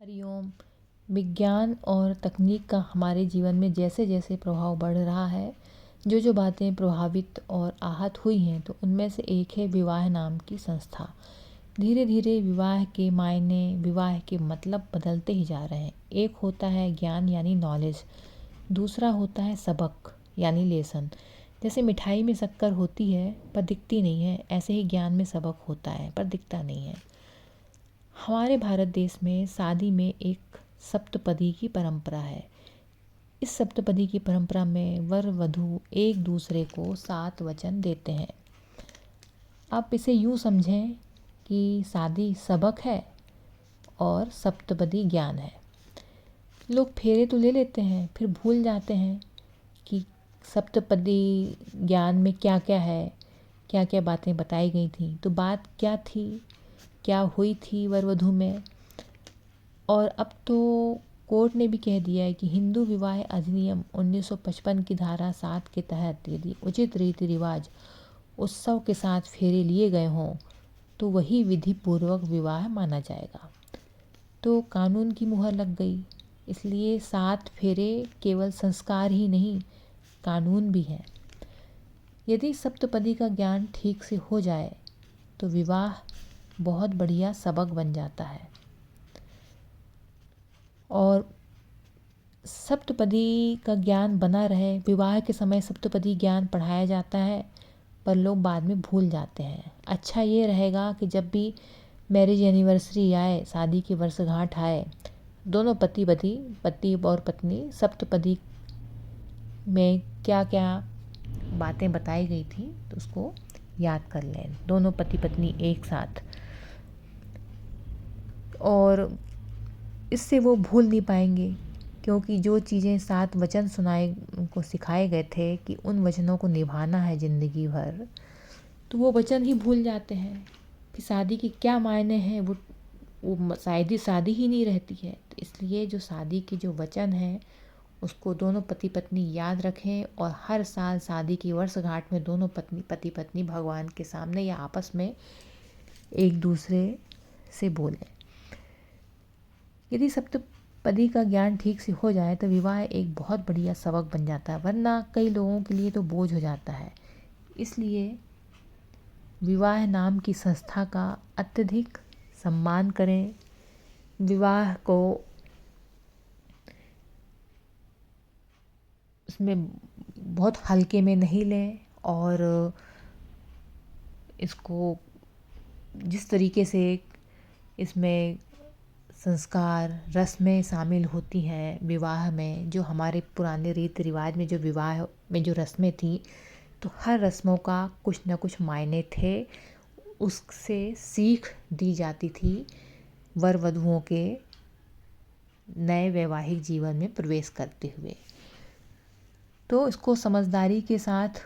हरिओम। विज्ञान और तकनीक का हमारे जीवन में जैसे जैसे प्रभाव बढ़ रहा है, जो जो बातें प्रभावित और आहत हुई हैं, तो उनमें से एक है विवाह नाम की संस्था। धीरे धीरे विवाह के मायने, विवाह के मतलब बदलते ही जा रहे हैं। एक होता है ज्ञान यानी नॉलेज, दूसरा होता है सबक यानी लेसन। जैसे मिठाई में शक्कर होती है पर दिखती नहीं है, ऐसे ही ज्ञान में सबक होता है पर दिखता नहीं है। हमारे भारत देश में शादी में एक सप्तपदी की परंपरा है। इस सप्तपदी की परंपरा में वर वधू एक दूसरे को 7 वचन देते हैं। आप इसे यूँ समझें कि शादी सबक है और सप्तपदी ज्ञान है। लोग फेरे तो ले लेते हैं, फिर भूल जाते हैं कि सप्तपदी ज्ञान में क्या क्या है, क्या क्या बातें बताई गई थी। तो बात क्या थी, क्या हुई थी वर वधू में। और अब तो कोर्ट ने भी कह दिया है कि हिंदू विवाह अधिनियम 1955 की धारा 7 के तहत यदि उचित रीति रिवाज उत्सव के साथ फेरे लिए गए हों तो वही विधि पूर्वक विवाह माना जाएगा। तो कानून की मुहर लग गई। इसलिए 7 फेरे केवल संस्कार ही नहीं, कानून भी है। यदि सप्तपदी का ज्ञान ठीक से हो जाए तो विवाह बहुत बढ़िया सबक बन जाता है। और सप्तपदी का ज्ञान बना रहे। विवाह के समय सप्तपदी ज्ञान पढ़ाया जाता है पर लोग बाद में भूल जाते हैं। अच्छा ये रहेगा कि जब भी मैरिज एनिवर्सरी आए, शादी की वर्षगांठ आए, दोनों पति और पत्नी सप्तपदी में क्या क्या बातें बताई गई थी तो उसको याद कर लें, दोनों पति पत्नी एक साथ। और इससे वो भूल नहीं पाएंगे, क्योंकि जो चीज़ें 7 वचन सुनाए उनको सिखाए गए थे कि उन वचनों को निभाना है ज़िंदगी भर, तो वो वचन ही भूल जाते हैं कि शादी के क्या मायने हैं। वो शादी ही नहीं रहती है। तो इसलिए जो शादी के जो वचन हैं उसको दोनों पति पत्नी याद रखें और हर साल शादी की वर्षगांठ में दोनों पति पत्नी भगवान के सामने या आपस में एक दूसरे से बोलें। यदि सप्तपदी का ज्ञान ठीक से हो जाए तो विवाह एक बहुत बढ़िया सबक बन जाता है, वरना कई लोगों के लिए तो बोझ हो जाता है। इसलिए विवाह नाम की संस्था का अत्यधिक सम्मान करें। विवाह को उसमें बहुत हल्के में नहीं लें और इसको जिस तरीके से इसमें संस्कार रस्में शामिल होती हैं विवाह में, जो हमारे पुराने रीति रिवाज में जो विवाह में जो रस्में थी, तो हर रस्मों का कुछ न कुछ मायने थे। उससे सीख दी जाती थी वर वधुओं के नए वैवाहिक जीवन में प्रवेश करते हुए। तो इसको समझदारी के साथ